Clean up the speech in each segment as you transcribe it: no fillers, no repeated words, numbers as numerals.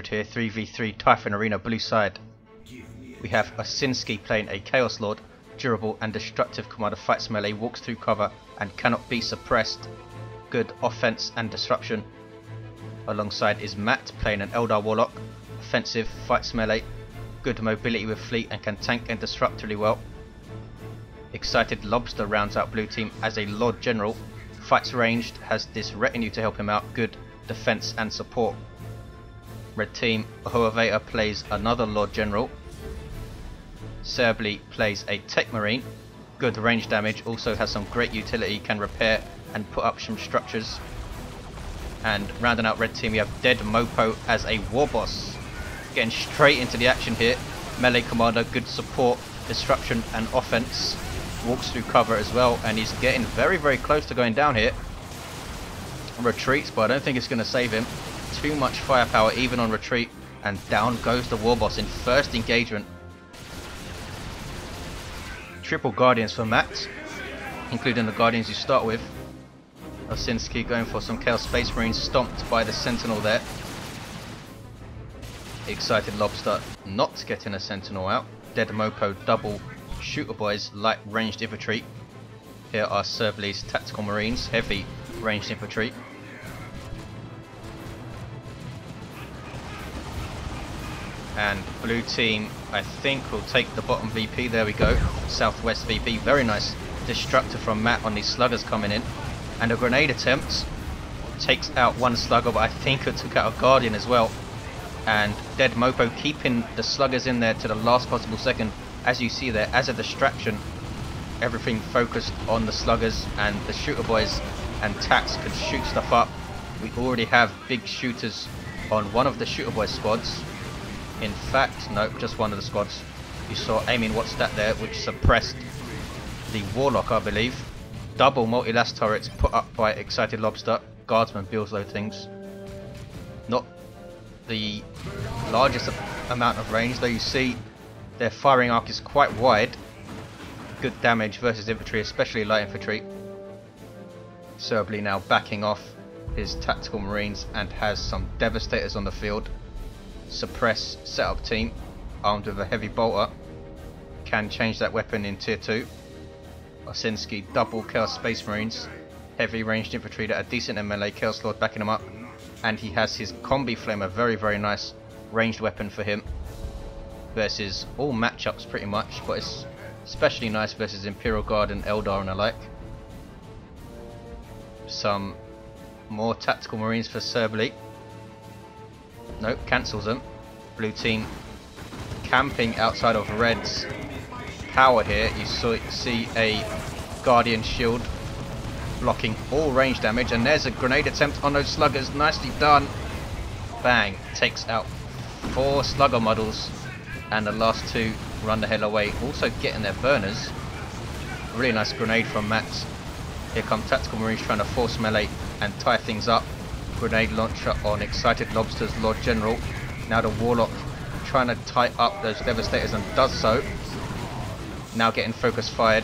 here, 3v3 Typhon Arena blue side. We have Osinksi playing a Chaos Lord, durable and destructive commander, fights melee, walks through cover and cannot be suppressed. Good offense and disruption. Alongside is Matt playing an Eldar Warlock, offensive, fights melee, good mobility with fleet and can tank and disrupt really well. ExcitedLobster rounds out blue team as a Lord General, fights ranged, has this retinue to help him out, good defense and support. Red team, OHUEVATOR plays another Lord General. Serbly plays a Techmarine, good range damage, also has some great utility, can repair and put up some structures. And rounding out red team we have Dead Mopo as a Warboss, getting straight into the action here. Melee commander, good support, disruption and offense, walks through cover as well, and he's getting very close to going down here. Retreats, but I don't think it's going to save him. Too much firepower even on retreat, and down goes the Warboss in first engagement. Triple Guardians for Matt, including the Guardians you start with. Osinksi going for some Chaos Space Marines, stomped by the Sentinel there. ExcitedLobster not getting a Sentinel out. Dead Mopo double shooter boys, light ranged infantry. Here are Serbly's Tactical Marines, heavy ranged infantry. And blue team, I think, will take the bottom VP. There we go, southwest VP. Very nice destructor from Matt on these sluggers coming in. And a grenade attempt takes out one slugger, but I think it took out a Guardian as well. And Dead Mopo keeping the sluggers in there to the last possible second. As you see there, as a distraction, everything focused on the sluggers, and the shooter boys and Tats could shoot stuff up. We already have big shooters on one of the shooter boys squads. In fact, no, just one of the squads. You saw aiming what's that there, which suppressed the Warlock, I believe. Double multi-last turrets put up by ExcitedLobster. Guardsman builds those things. Not the largest amount of range, though. You see their firing arc is quite wide. Good damage versus infantry, especially light infantry. Serbly now backing off his tactical marines and has some devastators on the field. Suppress setup team armed with a heavy bolter, can change that weapon in tier 2. Osinski double Chaos Space Marines, heavy ranged infantry that are decent in melee, Chaos Lord backing him up, and he has his combi flame, a very nice ranged weapon for him versus all matchups pretty much, but it's especially nice versus Imperial Guard and Eldar and the like. Some more tactical marines for Serbly. Nope, cancels them. Blue team camping outside of red's power here. You see a Guardian shield blocking all range damage, and there's a grenade attempt on those sluggers. Nicely done. Bang, takes out 4 slugger models, and the last 2 run the hell away, also getting their burners. Really nice grenade from Matt. Here come tactical marines trying to force melee and tie things up. Grenade launcher on ExcitedLobster's Lord General. Now the Warlock trying to tie up those devastators and does so. Now getting focus fired,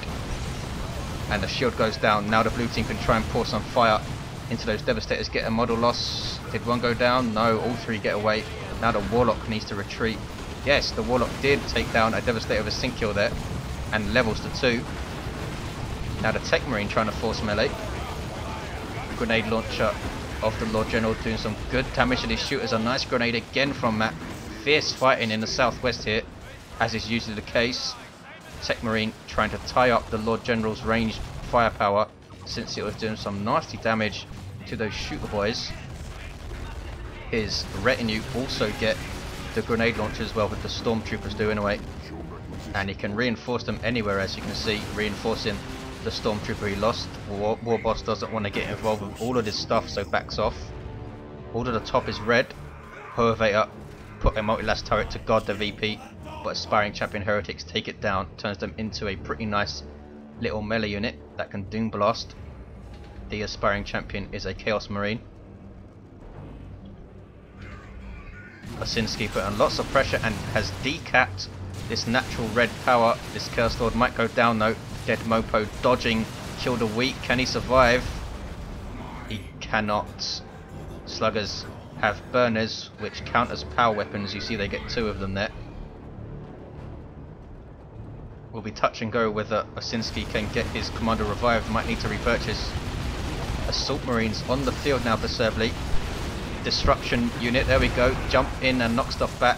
and the shield goes down. Now the blue team can try and pour some fire into those devastators, get a model loss. Did one go down? No, all 3 get away. Now the Warlock needs to retreat. Yes, the Warlock did take down a devastator with a sync kill there and levels to 2. Now the Techmarine trying to force melee. Grenade launcher of the Lord General doing some good damage to these shooters. A nice grenade again from Matt. Fierce fighting in the southwest here, as is usually the case. Techmarine trying to tie up the Lord General's ranged firepower, since it was doing some nasty damage to those shooter boys. His retinue also get the grenade launcher as well, with the stormtroopers do anyway, and he can reinforce them anywhere, as you can see, reinforcing the stormtrooper he lost. Warboss doesn't want to get involved with all of this stuff, so backs off. All to the top is red. OHUEVATOR put a multi-last turret to guard the VP, but aspiring champion heretics take it down, turns them into a pretty nice little melee unit that can doom blast. The aspiring champion is a Chaos Marine. Osinski put on lots of pressure and has decapped this natural red power. This Chaos Lord might go down though. Dead Mopo dodging, killed a weak. Can he survive? He cannot. Sluggers have burners which count as power weapons. You see they get 2 of them there. Will be touch and go whether Osinski can get his commander revived. Might need to repurchase. Assault Marines on the field now for Serbly. Destruction unit, there we go. Jump in and knock stuff back.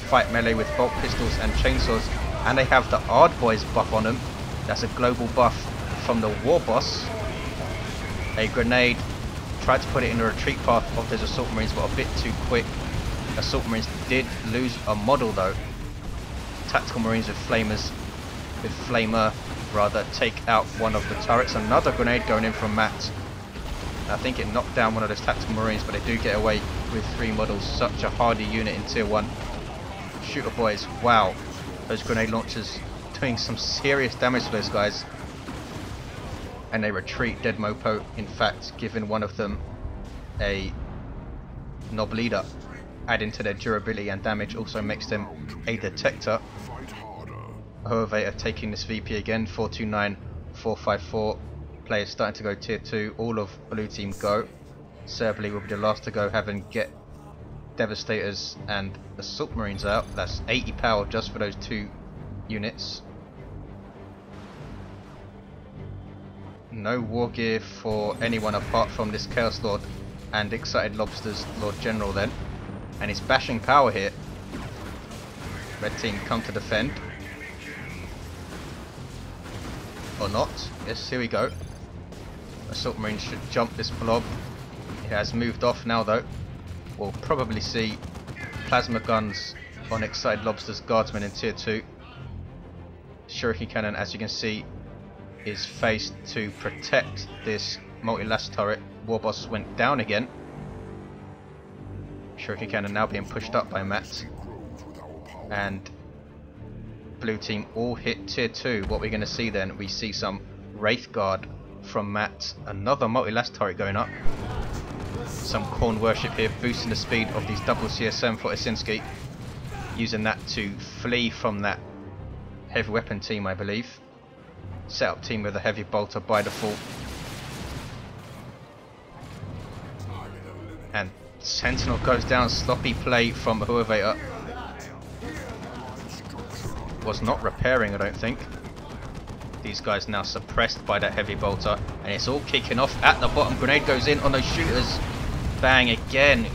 Fight melee with bolt pistols and chainsaws. And they have the Ard Boys buff on them. That's a global buff from the Warboss. A grenade. Tried to put it in the retreat path of those Assault Marines, but a bit too quick. Assault Marines did lose a model though. Tactical Marines with Flamer rather, take out one of the turrets. Another grenade going in from Matt. I think it knocked down one of those Tactical Marines, but they do get away with 3 models. Such a hardy unit in tier 1. Shooter boys, wow. Those grenade launchers doing some serious damage to those guys. And they retreat. Dead Mopo, in fact, giving one of them a knob leader. Adding to their durability and damage also makes them a detector. OHUEVATOR taking this VP again. 429, 454. Players starting to go tier 2. All of blue team go. Serbly will be the last to go, having get Devastators and Assault Marines out. That's 80 power just for those 2 units. No war gear for anyone apart from this Chaos Lord and ExcitedLobster's Lord General then. And it's bashing power here. Red team come to defend. Or not. Yes, here we go. Assault Marines should jump this blob. It has moved off now though. We'll probably see plasma guns on ExcitedLobster's Guardsmen in tier 2. Shuriken Cannon, as you can see, is faced to protect this multi-lash turret. Warboss went down again. Shuriken Cannon now being pushed up by Matt. And blue team all hit tier 2. What we're going to see then, we see some Wraith Guard from Matt. Another multi-lash turret going up. Some Khorne worship here, boosting the speed of these double CSM for Osinski. Using that to flee from that heavy weapon team, I believe. Set up team with a heavy bolter by default. And Sentinel goes down. Sloppy play from OHUEVATOR. Was not repairing, I don't think. These guys now suppressed by that heavy bolter. And it's all kicking off at the bottom. Grenade goes in on those shooters. Bang again.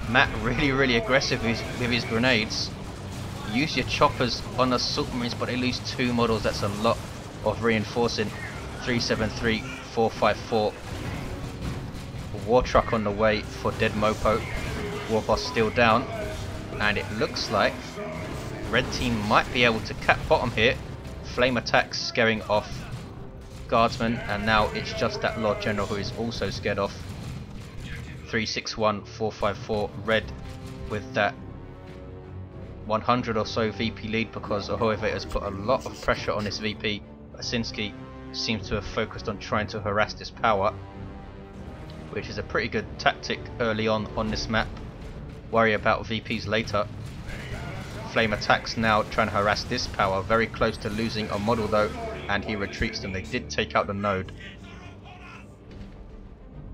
Matt really aggressive with his grenades. Use your choppers on Assault Marines, but they lose 2 models. That's a lot of reinforcing. 373, 454. War truck on the way for dead Mopo. Warboss still down. And it looks like red team might be able to cap bottom here. Flame attacks scaring off Guardsmen, and now it's just that Lord General who is also scared off. 361, 454. Red with that 100 or so VP lead because OHUEVATOR has put a lot of pressure on this VP. Osinski seems to have focused on trying to harass this power, which is a pretty good tactic early on this map. Worry about VPs later. Flame attacks now trying to harass this power. Very close to losing a model though, and he retreats them. They did take out the node.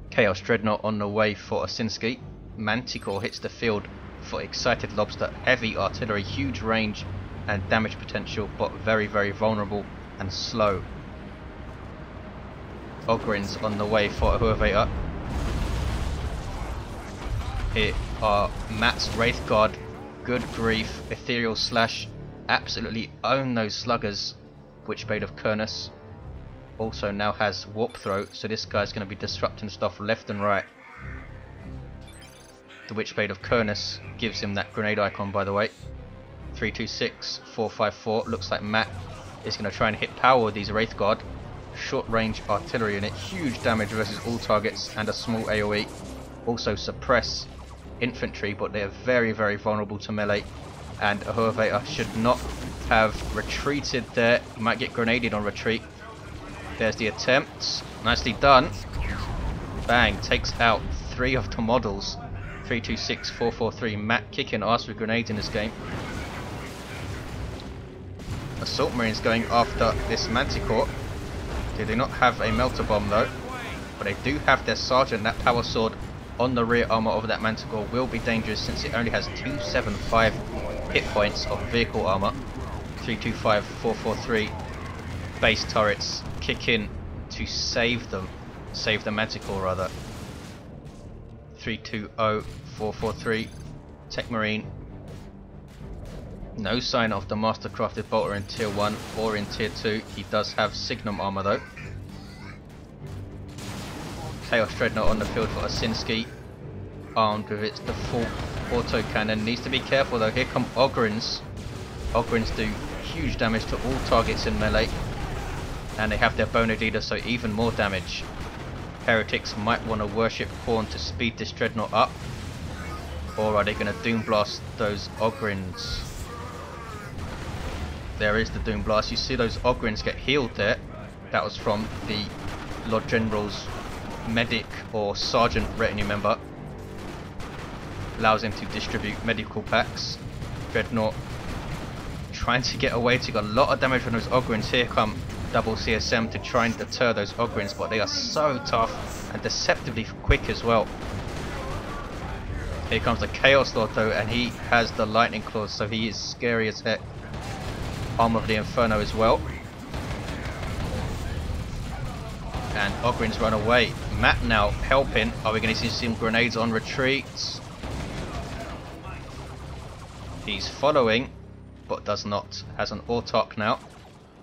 Chaos Dreadnought on the way for Osinski. Manticore hits the field for ExcitedLobster. Heavy artillery, huge range and damage potential, but very vulnerable and slow. Ogryns on the way for OHUEVATOR. Here are Matt's Wraith Guard. Good grief. Ethereal Slash. Absolutely own those sluggers. Witchblade of Kurnus also now has Warp Throat, so this guy's going to be disrupting stuff left and right. The Witchblade of Kurnus gives him that grenade icon, by the way. 326, 454. Looks like Matt is going to try and hit power with these Wraith Guard. Short range artillery unit, huge damage versus all targets, and a small AoE. Also suppress infantry, but they are very vulnerable to melee. And OHUEVATOR should not have retreated there. He might get grenaded on retreat. There's the attempt. Nicely done. Bang, takes out 3 of the models. 326, 443. Matt kicking ass with grenades in this game. Assault Marines going after this Manticore. They do not have a melter bomb though, but they do have their sergeant, that power sword on the rear armor of that Manticore will be dangerous, since it only has 275 hit points of vehicle armor. 325, 443 base turrets kick in to save them. Save the Manticore rather. 320, 443 Techmarine. No sign of the Mastercrafted Bolter in tier 1 or in tier 2. He does have Signum armor though. Chaos Dreadnought on the field for Osinski, armed with its default autocannon. Needs to be careful though, here come Ogrins. Ogrins do huge damage to all targets in melee, and they have their Bone Leader, so even more damage. Heretics might want to worship Horn to speed this Dreadnought up, or are they going to Doom Blast those Ogrins? There is the Doom Blast. You see those Ogrins get healed there. That was from the Lord General's medic or sergeant retinue member. Allows him to distribute medical packs. Dreadnought trying to get away. He got a lot of damage from those Ogrins. Here come double CSM to try and deter those Ogrins, but they are so tough and deceptively quick as well. Here comes the Chaos Lord though, and he has the Lightning Claws, so he is scary as heck. Arm of the Inferno as well. And Ogrins run away. Matt now helping. Are we going to see some grenades on retreats? He's following, but does not. Has an Autarch now.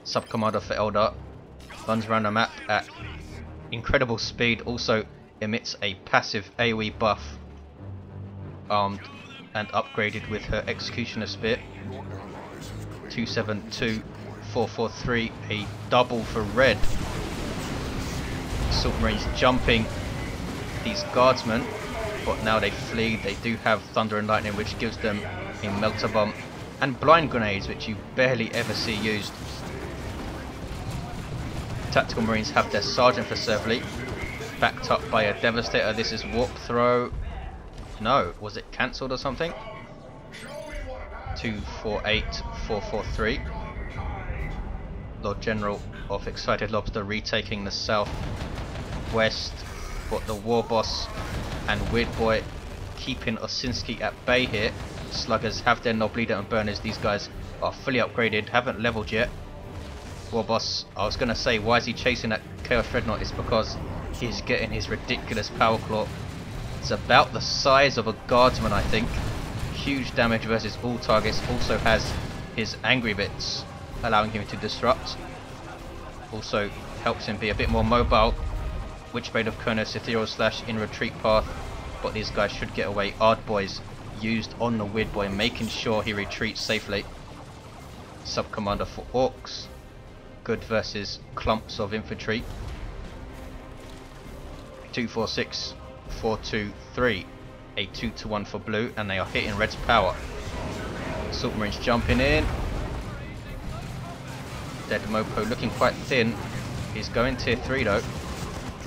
Sub-commander for Eldar. Runs around the map at incredible speed. Also emits a passive AoE buff. Armed and upgraded with her Executioner Spear. 272, 443, a double for red. Assault Marines jumping these guardsmen, but now they flee. They do have Thunder and Lightning, which gives them a Melter Bomb, and Blind Grenades, which you barely ever see used. Tactical Marines have their Sergeant for Serbly, backed up by a Devastator. This is Warp Throw. No, was it cancelled or something? 248, 443. Lord General of ExcitedLobster retaking the south west, but the Warboss and Weird Boy keeping Osinski at bay here. Sluggers have their Knob Leader and Burners. These guys are fully upgraded, haven't leveled yet. Warboss, I was going to say, why is he chasing that Chaos Dreadnought? It's because he's getting his ridiculous Power Claw. It's about the size of a Guardsman, I think. Huge damage versus all targets. Also has his Angry Bits, allowing him to disrupt. Also helps him be a bit more mobile. Witchblade of Kurnos, Ethereal Slash in retreat path, but these guys should get away. Ardboys used on the Weird Boy, making sure he retreats safely. Sub-commander for Orks, good versus clumps of infantry. 246, 423, a 2-1 for blue, and they are hitting red's power. Assault Marines jumping in. Dead Mopo looking quite thin. He's going tier 3 though.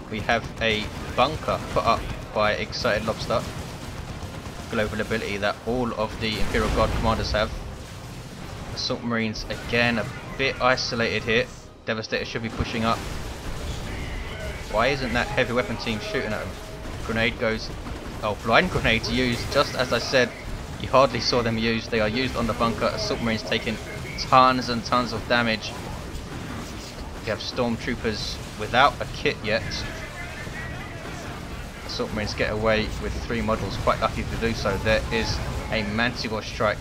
We have a bunker put up by ExcitedLobster. Global ability that all of the Imperial Guard commanders have. Assault Marines again a bit isolated here. Devastator should be pushing up. Why isn't that heavy weapon team shooting at him? Grenade goes. Oh, blind grenades used, just as I said. You hardly saw them used. They are used on the bunker. Assault Marines taking tons and tons of damage. We have Stormtroopers without a kit yet. Assault Marines get away with 3 models, quite lucky to do so. There is a Manticore strike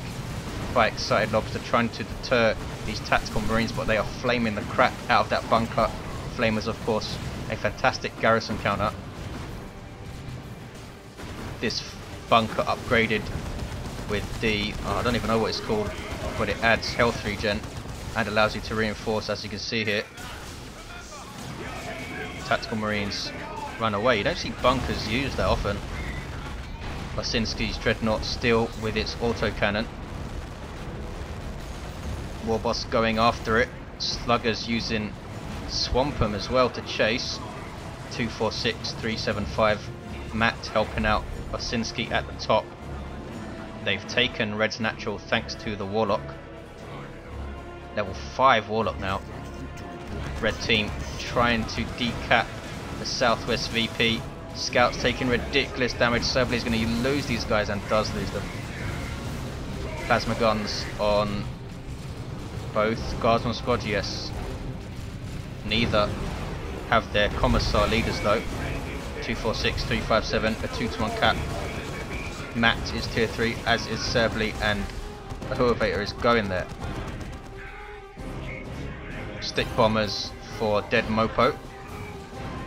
by ExcitedLobster trying to deter these tactical Marines, but they are flaming the crap out of that bunker. Flamers, of course, a fantastic garrison counter. This bunker upgraded with the, I don't even know what it's called, but it adds health regen and allows you to reinforce, as you can see here. Tactical Marines run away. You don't see bunkers used that often. Osinski's Dreadnought still with its autocannon. Warboss going after it. Sluggers using Swamp'em as well to chase. 246, 375. Matt helping out Osinski at the top. They've taken red's natural thanks to the Warlock. Level 5 Warlock now. Red team trying to decap the Southwest VP. Scouts taking ridiculous damage. Serbly is going to lose these guys and does lose them. Plasma guns on both Guardsman squad, yes. Neither have their Commissar leaders though. 246, 357, a 2-to-1 cap. Matt is tier 3, as is Serbly, and OHUEVATOR is going there. Stick bombers for dead Mopo.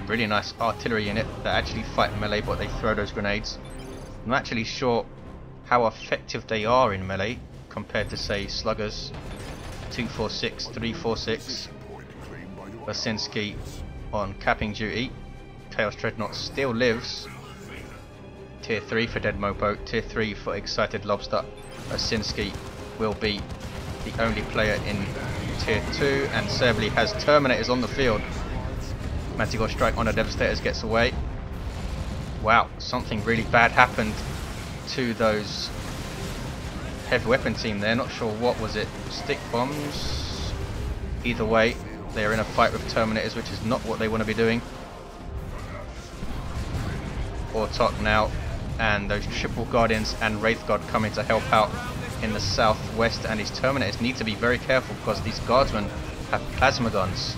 Really nice artillery unit that actually fight melee, but they throw those grenades. I'm not actually sure how effective they are in melee compared to, say, sluggers. 246, 346. Osinksi on capping duty. Chaos Dreadnought still lives. Tier 3 for dead Mopo, tier 3 for ExcitedLobster. Osinksi will be the only player in tier 2, and Serbly has Terminators on the field. mattw strike on the Devastators gets away. Wow, something really bad happened to those heavy weapon team there. Not sure what was it. Stick bombs? Either way, they are in a fight with Terminators, which is not what they want to be doing. Orks now, and those triple Guardians and Wraith Guard coming to help out in the southwest, and these Terminators need to be very careful because these Guardsmen have plasma guns.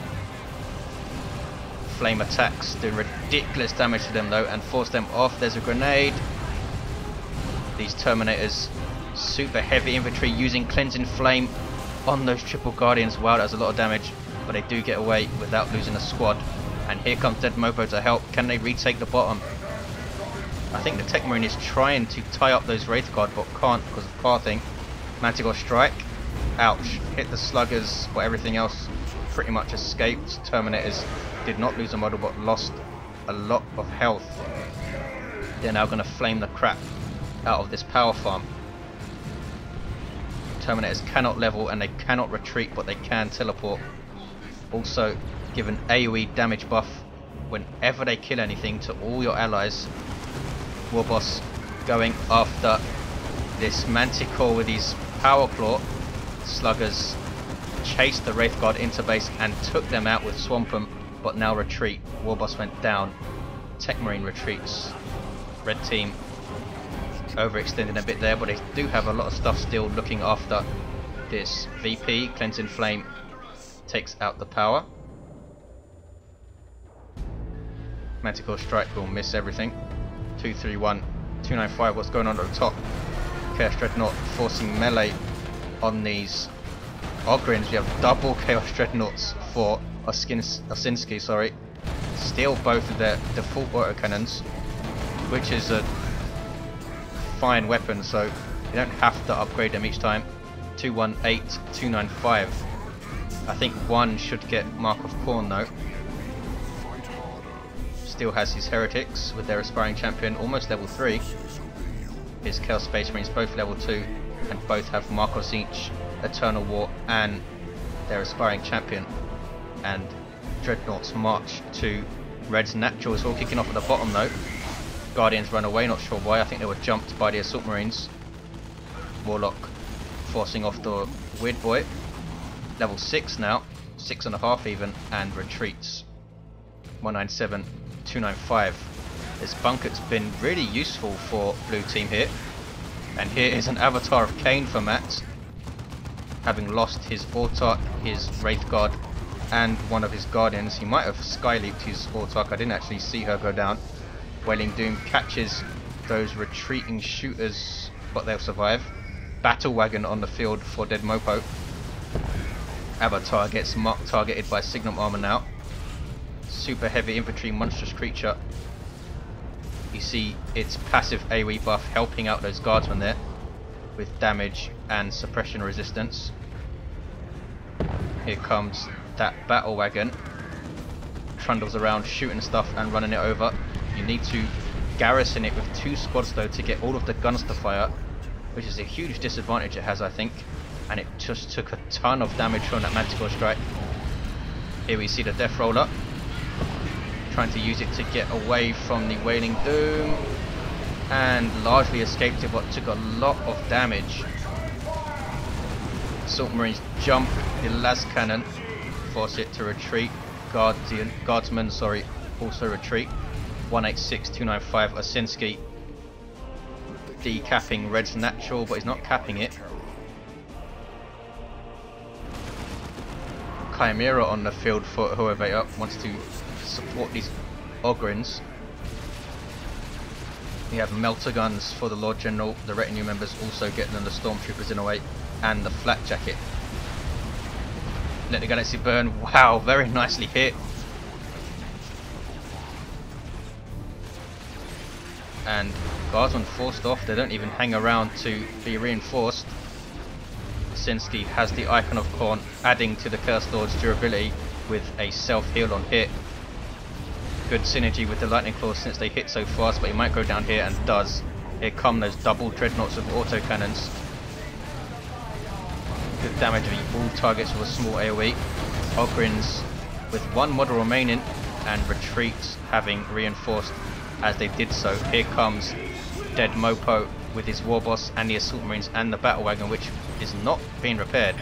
Flame attacks do ridiculous damage to them though and force them off. There's a grenade. These Terminators, super heavy infantry using cleansing flame on those triple Guardians. Wow, that was a lot of damage, but they do get away without losing a squad. And here comes dead Mopo to help. Can they retake the bottom? I think the Techmarine is trying to tie up those Wraith Guard, but can't because of pathing. mattw strike. Ouch. Hit the sluggers, but everything else pretty much escaped. Terminators did not lose a model, but lost a lot of health. They're now going to flame the crap out of this power farm. Terminators cannot level and they cannot retreat, but they can teleport. Also give an AoE damage buff whenever they kill anything to all your allies. Warboss going after this Manticore with his power claw. Sluggers chased the Wraith Guard into base and took them out with Swamp'em, but now retreat. Warboss went down. Techmarine retreats. Red team overextending a bit there, but they do have a lot of stuff still looking after this. VP, Cleansing Flame, takes out the power. mattw strike will miss everything. 231, 295, what's going on at the top? Chaos Dreadnought forcing melee on these Ogrins. We have double Chaos Dreadnoughts for Osinski, sorry. Steal both of their default autocannons, which is a fine weapon, so you don't have to upgrade them each time. 218, 295. I think one should get Mark of Khorne though. Still has his Heretics with their Aspiring Champion, almost level 3. His Chaos Space Marines both level 2, and both have Mark of Tzeentch, Eternal War, and their Aspiring Champion. And Dreadnoughts march to Red's Naturals, all kicking off at the bottom though. Guardians run away, not sure why. I think they were jumped by the Assault Marines. Warlock forcing off the Weird Boy. Level 6 now, 6.5 even, and retreats. 197, 295. This bunker's been really useful for blue team here. And here is an Avatar of Cain for Matt, having lost his Orks, his Wraith Guard, and one of his Guardians. He might have skyleaped his Orks, I didn't actually see her go down. Wailing Doom catches those retreating shooters, but they'll survive. Battle Wagon on the field for dead Mopo. Avatar gets marked targeted by Signum Armor now. Super heavy infantry monstrous creature. You see its passive AoE buff helping out those guardsmen there with damage and suppression resistance. Here comes that battle wagon. Trundles around shooting stuff and running it over. You need to garrison it with 2 squads though to get all of the guns to fire, which is a huge disadvantage it has, I think. And it just took a ton of damage from that mattw strike. Here we see the Death Roller trying to use it to get away from the Wailing Doom, and largely escaped it, but took a lot of damage. Assault Marines jump the las cannon, force it to retreat. Guardsmen, sorry, also retreat. 186, 295 Osinski decapping Red's natural, but he's not capping it. Chimera on the field for OHUEVATOR, wants to support these Ogrins. We have melter guns for the Lord General, the retinue members also getting on the stormtroopers in a way, and the flak jacket. Let the galaxy burn. Wow, very nicely hit. And Guardsmen forced off, they don't even hang around to be reinforced. Osinski has the Icon of Khorne, adding to the Curse Lord's durability with a self-heal on hit. Good synergy with the Lightning Claws since they hit so fast, but he might go down here and does. Here come those double dreadnoughts with autocannons. Good damage of all targets with a small AoE. Ogrins with one model remaining and retreats having reinforced as they did so. Here comes dead Mopo with his Warboss and the Assault Marines and the Battle Wagon, which is not being repaired.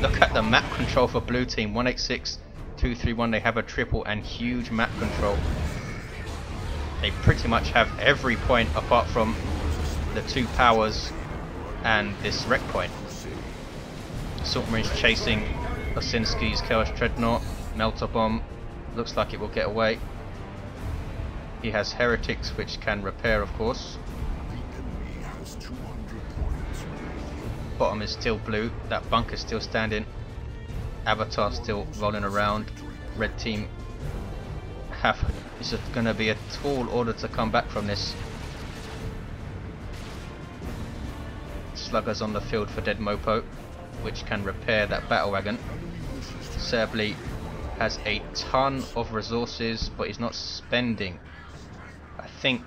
Look at the map control for blue team. 186, 231, they have a triple and huge map control. They pretty much have every point apart from the two powers and this wreck point. Assault Marines chasing Osinski's Chaos Dreadnought. Melter Bomb looks like it will get away. He has Heretics which can repair, of course. Bottom is still blue, that bunker's still standing. Avatar still rolling around. Red team it's going to be a tall order to come back from this. Sluggers on the field for dead Mopo, which can repair that battle wagon. Serbly has a ton of resources, but he's not spending. I think...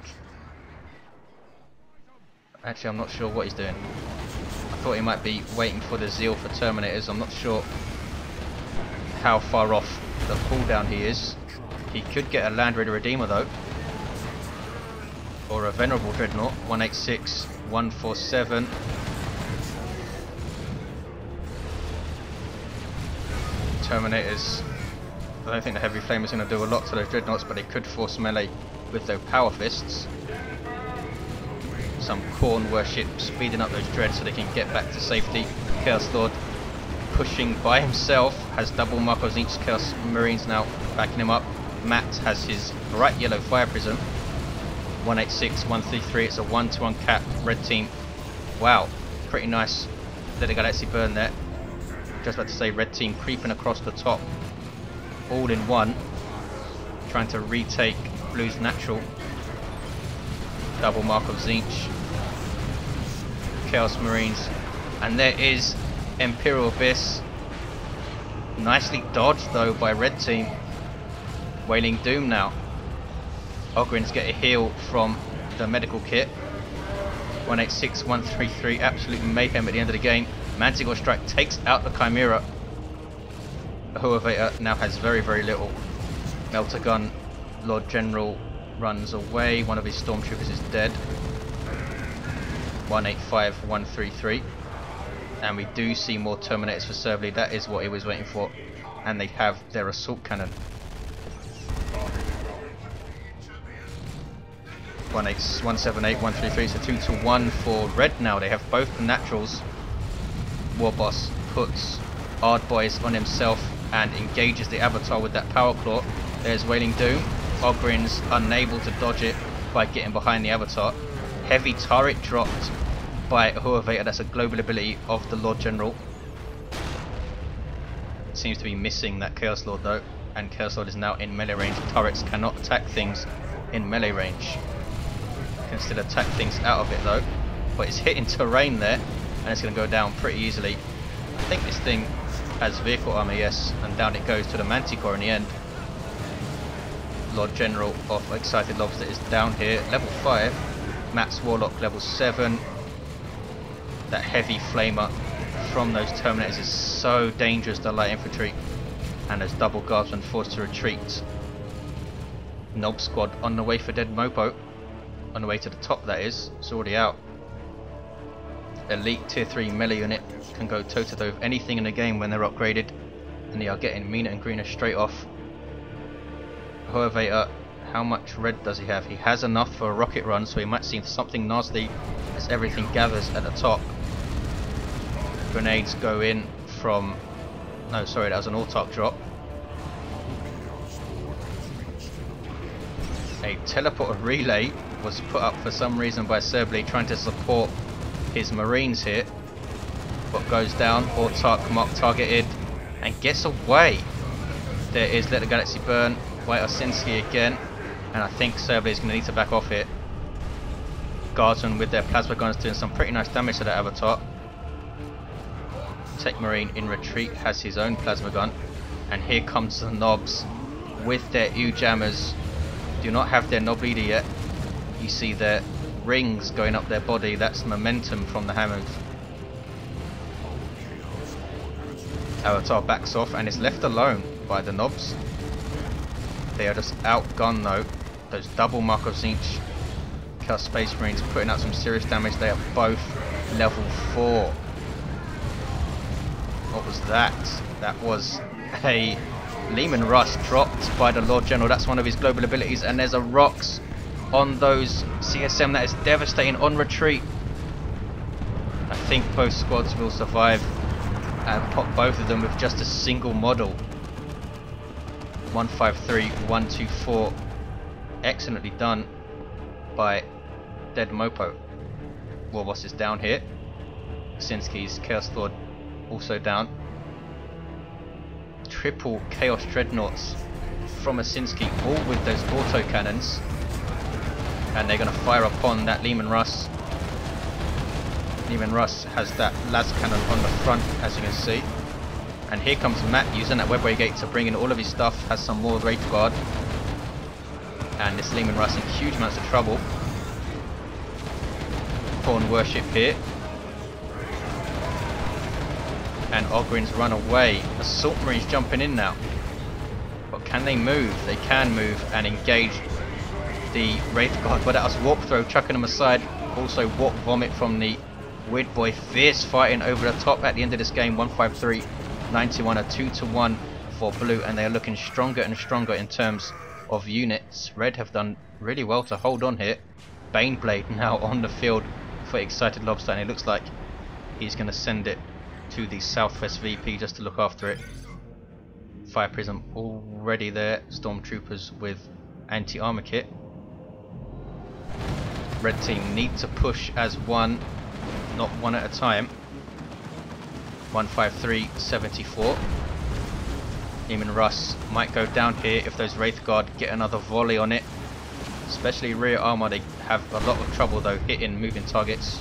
Actually, I'm not sure what he's doing. I thought he might be waiting for the zeal for Terminators. I'm not sure how far off the cooldown he is. He could get a Land Raider Redeemer though, or a Venerable Dreadnought. 186, 147. Terminators. I don't think the Heavy Flame is going to do a lot to those Dreadnoughts, but they could force melee with their Power Fists. Some Khorne worship speeding up those Dreads so they can get back to safety. Chaos Lord pushing by himself, has double Markos in each. Chaos Marines now backing him up. Matt has his bright yellow fire prism. 186, 133, it's a 1-to-1 cap. Red team, wow, pretty nice. Let the galaxy burn there. Just about to say, red team creeping across the top, all in one, trying to retake blue's natural. Double Mark of Zinch, Chaos Marines, and there is Imperial Abyss. Nicely dodged though by red team. Wailing Doom now. Ogrins get a heal from the medical kit. 186, 133, absolute mayhem at the end of the game. Manticore Strike takes out the Chimera. OHUEVATOR now has very, very little. Melter Gun, Lord General runs away. One of his stormtroopers is dead. 185, 133. And we do see more Terminators for Serbly. That is what he was waiting for. And they have their assault cannon. 178, 133. It's a 2-to-1 for red now. They have both the naturals. Warboss puts Ardboys on himself and engages the Avatar with that Power Claw. There's Wailing Doom. Ogrins unable to dodge it by getting behind the Avatar. Heavy turret dropped by OHUEVATOR. That's a global ability of the Lord General. Seems to be missing that Chaos Lord though, and Chaos Lord is now in melee range. Turrets cannot attack things in melee range. Can still attack things out of it though, but it's hitting terrain there and it's going to go down pretty easily. I think this thing has vehicle armor, yes, and down it goes to the Manticore in the end. Lord General of ExcitedLobster is down here, level 5. Matt's Warlock level 7. That heavy flamer from those Terminators is so dangerous to light infantry, and those double guardsmen forced to retreat. Nob squad on the way for dead Mopo, on the way to the top that is, it's already out. Elite tier 3 melee unit can go toe to toe with anything in the game when they're upgraded, and they are getting meaner and greener straight off. OHUEVATOR How much red does he have? He has enough for a rocket run, so he might see something nasty as everything gathers at the top. Grenades go in from... No, sorry, that was an Autark drop. A teleporter relay was put up for some reason by Serbly, trying to support his marines here, but goes down. Autark mark targeted and gets away. There is Let the Galaxy Burn by Osinksi again, and I think Serbly is going to need to back off it. Guardsmen with their plasma guns doing some pretty nice damage to that avatar. Techmarine in retreat has his own plasma gun, and here comes the Knobs with their jammers. Do not have their knob leader yet. You see their rings going up their body. That's momentum from the hammers. Avatar backs off and is left alone by the Knobs. They are just outgunned though. Those double Mark of Osinksi Chaos Space Marines putting out some serious damage. They are both level 4. What was that? That was a Lehman Russ dropped by the Lord General. That's one of his global abilities, and there's a rocks on those CSM that is devastating on retreat. I think both squads will survive and pop both of them with just a single model. 153, 124. Excellently done by Dead Mopo. Warboss is down here. Osinski's Chaos Lord also down. Triple Chaos Dreadnoughts from Osinski, all with those auto cannons, and they're going to fire upon that Lehman Russ. Lehman Russ has that las cannon on the front, as you can see, and here comes Matt using that webway gate to bring in all of his stuff. Has some more Wraith Guard, and this Lehman Russ in huge amounts of trouble. Pawn worship here, and Ogrins run away. Assault Marines jumping in now, but can they move? They can move and engage the Wraith Guard, but that was Warp Throw, chucking them aside. Also Warp Vomit from the Weird Boy. Fierce fighting over the top at the end of this game. 153, 91, a 2-1 for blue, and they are looking stronger and stronger in terms of units. Red have done really well to hold on here. Baneblade now on the field for ExcitedLobster, and it looks like he's going to send it to the Southwest VP just to look after it. Fire Prism already there. Stormtroopers with anti-armor kit. Red team need to push as one, not one at a time. 153, 74. Lehman Russ might go down here if those Wraith Guard get another volley on it. Especially rear armor, they have a lot of trouble though hitting moving targets.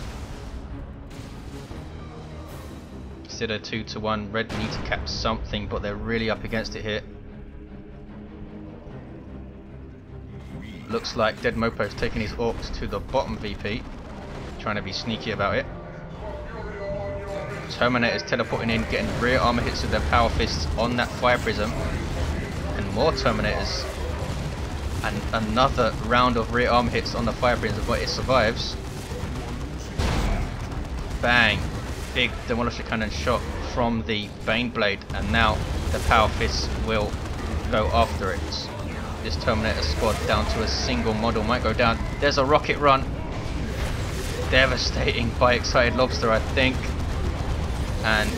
Still a 2-1. Red need to cap something, but they're really up against it here. Looks like Dead Mopo is taking his Orks to the bottom VP, trying to be sneaky about it. Terminators teleporting in, getting rear armor hits with their power fists on that Fire Prism, and more Terminators, and another round of rear armor hits on the Fire Prism, but it survives. Bang! Big Demolisher Cannon shot from the Baneblade, and now the power fists will go after it. This Terminator squad down to a single model might go down. There's a rocket run. Devastating by ExcitedLobster, I think. And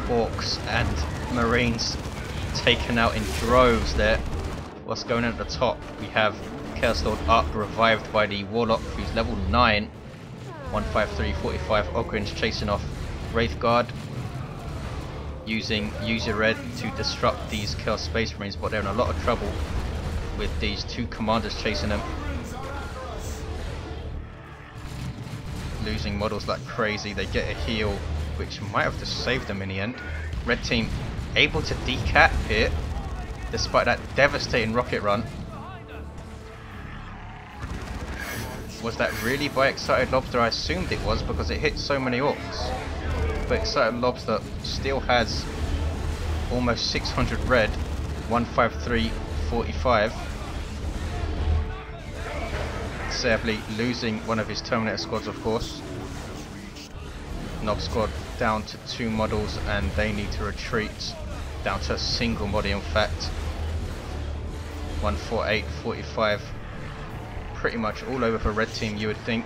Orks and Marines taken out in droves there. What's going on at the top? We have Chaos Lord up, revived by the Warlock, who's level 9. 153, 45. Ogrins chasing off Wraith Guard, using Use Your Red to disrupt these Chaos Space Marines, but they're in a lot of trouble with these two commanders chasing them. Losing models like crazy. They get a heal, which might have just saved them in the end. Red team able to decap here, despite that devastating rocket run. Was that really by ExcitedLobster? I assumed it was because it hit so many Orks. But ExcitedLobster still has almost 600 red. 153, 45. Serbly losing one of his Terminator squads, of course. Knob squad down to 2 models, and they need to retreat down to a single body, in fact. 148, 45. Pretty much all over for red team, you would think.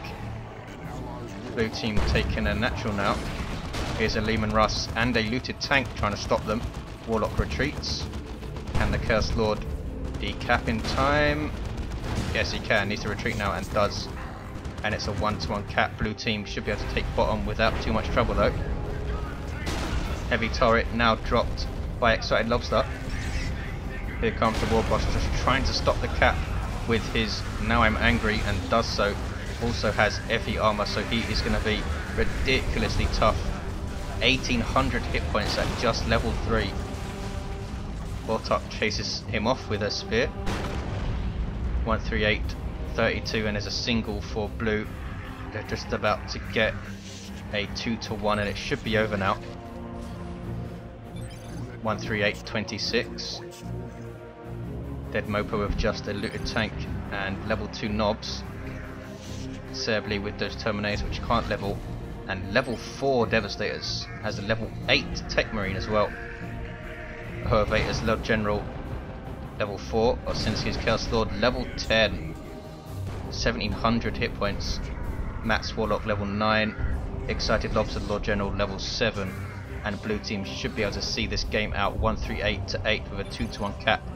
Blue team taking a natural now. Here's a Lehman Russ and a looted tank trying to stop them. Warlock retreats. Can the Curse Lord decap in time? Yes, he can. Needs to retreat now and does. And it's a 1-to-1 cap. Blue team should be able to take bottom without too much trouble though. Heavy turret now dropped by ExcitedLobster. Here comes the Warboss just trying to stop the cap with his Now I'm Angry, and does so. Also has heavy armor, so he is going to be ridiculously tough. 1800 hit points at just level 3. Warlock chases him off with a spear. 138, 32, and there's a single for blue. They're just about to get a 2-to-1 and it should be over now. 138, 26. Dead Mopo with just a looted tank and level 2 knobs. Serbly with those Terminators which can't level. And level 4 Devastators. Has a level 8 Techmarine as well. OHUEVATOR's Lord General level 4. Osinski's Chaos Lord level 10. 1700 hit points. Matt's Warlock level 9. ExcitedLobster Lord General level 7. And blue team should be able to see this game out 138 to 8 with a 2-to-1 cap.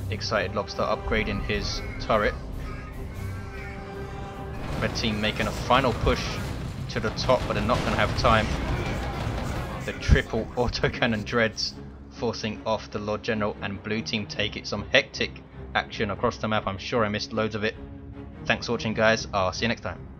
ExcitedLobster upgrading his turret. Red team making a final push to the top, but they're not going to have time. The triple autocannon dreads forcing off the Lord General, and blue team take it. Some hectic action across the map. I'm sure I missed loads of it. Thanks for watching guys, I'll see you next time.